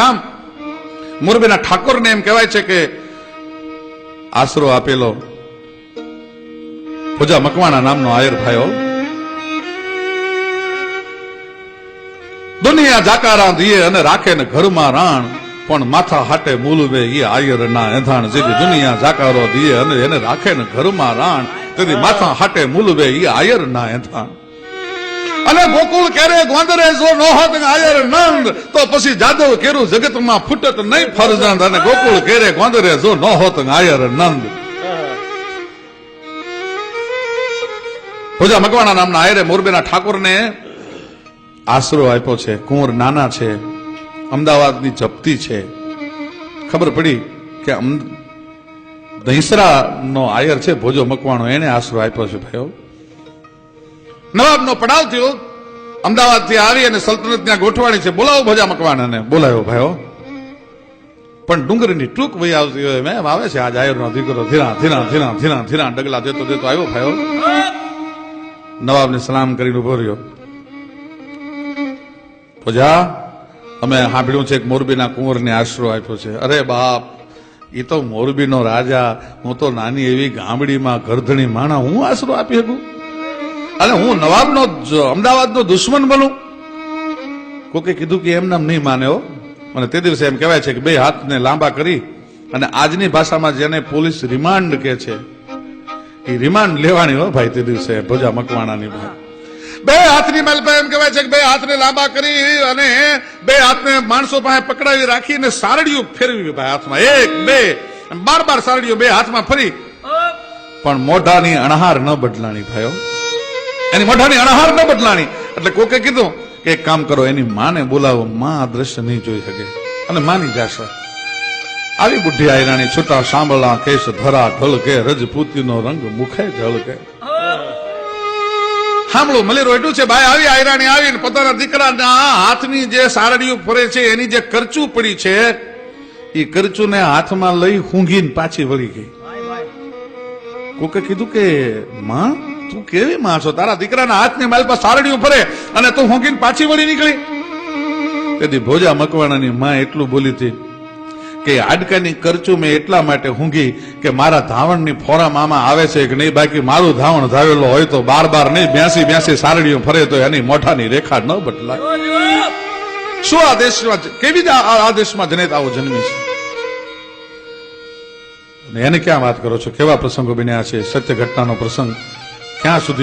ગામ મોરબીના ઠાકોરને એમ કહેવાય છે કે આશરો આપેલો ભોજા મકવાણા નામનો આયર ભાઈઓ દુનિયા જાકારા દીએ અને રાખે ને ઘરમાં રાણ પણ માથા હાટે મૂલવે એ આયર ના એંધાણ જેથી દુનિયા જાકારો દીએ અને એને રાખે ને ઘરમાં રાણ તેથી માથા હાટે મૂલવે એ આયર ના એંધાણ અને ગોકુળ કેરે ગોંદરે જો નો હોત આયર નંદ તો પછી જાદવ કેરું જગતમાં ફૂટત નહીં ફરજંદ અને ગોકુળ કેરે ગોંદરે જો નો હોત આયર નંદ. ભોજા મકવાણા નામના આયરે મોરબીના ઠાકોરને આશરો આપ્યો છે. કુંવર નાના છે, અમદાવાદની જપ્તી છે. ખબર પડી કે દહીસરા નો આયર છે ભોજો મકવાણો, એને આશરો આપ્યો છે ભાઈઓ. નવાબનો પડાવ થયો, અમદાવાદ થી આવી અને સલ્તનત ત્યાં ગોઠવાણી છે. બોલાવો ભોજા મકવાણાને, બોલાયો ભાઈઓ. પણ ડુંગરની ટૂંક વહી આવતી હોય એમ આવે છે. આજ આયરનો દીકરો ધીરા ધીરા ધીરા ધીરા ધીરા ડગલા દેતો દેતો આવ્યો ભાઈઓ. નવાબને સલામ કરીને ઉભો રહ્યો. ભોજા, અમે સાંભળ્યું છે કે મોરબીના કુંવરને આશરો આપ્યો છે. અરે બાપ, એ તો મોરબીનો રાજા, હું તો નાની એવી ગામડીમાં ગરધણી માણા, હું આશરો આપી શકું? અને હું નવાબનો અમદાવાદનો દુશ્મન બનું? કોકે કીધું કે એમ નામ નહીં માને હો. અને તે દિવસે એમ કહેવાય છે કે બે હાથને લાંબા કરી અને આજની ભાષામાં જેને પોલીસ રિમાન્ડ કે છે એ રિમાન્ડ લેવાની હો ભાઈ. તે દિવસે ભોજા મકવાણાની ભાઈ બે હાથની મેલ એમ કહેવાય છે કે બે હાથને લાંબા કરી અને બે હાથને માણસો પાસે પકડાવી રાખીને સારડીઓ ફેરવી ભાઈ હાથમાં, એક બે 12 સારડીઓ બે હાથમાં ફરી. પણ મોઢાની અણહાર ન બદલાણી ભાઈઓ, એની મોઢાની અણહાર ન બદલાણી. એટલે કોકે કીધું કે એક કામ કરો, એની માને બોલાવો, માં આ દ્રશ્ય નહીં જોઈ શકે. અને માની જશે. આવી બુઢી આયરાણી છૂટા સાંભળા કેશ ધરા ઢળકે રજપૂતીનો રંગ મુખે ઝળકે. સાંભળો મલેરો એટલું છે ભાઈ. આવી આયરાણી આવીને પોતાના દીકરાના હાથની જે સારડીઓ ફરે છે એની જે કરચું પડી છે એ કરચું ને હાથમાં લઈ ઊંઘીને પાછી વળી ગઈ. કોકે કીધું કે માં, તું કેવી માં છો? તારા દીકરાના હાથની માલ પર સારડીઓ ફરે અને તું ઊંઘીને પાછી વળી નીકળી? તેથી ભોજા મકવાણાની માં એટલું બોલી હતી કે હાડકાની કરચું મેં એટલા માટે ઊંઘી કે મારા ધાવણની ફોરા મામા આવે છે કે નહીં, બાકી મારું ધાવણ ધાવેલો હોય તો 12 નહીં 82 સારડીઓ ફરે તો એની મોઢાની રેખા ન બદલાય. શું આ દેશમાં કેવી આ દેશમાં જનેતાઓ જન્મી છે? એને ક્યાં વાત કરો છો? કેવા પ્રસંગો બન્યા છે? સત્ય ઘટનાનો પ્રસંગ ક્યાં સુધી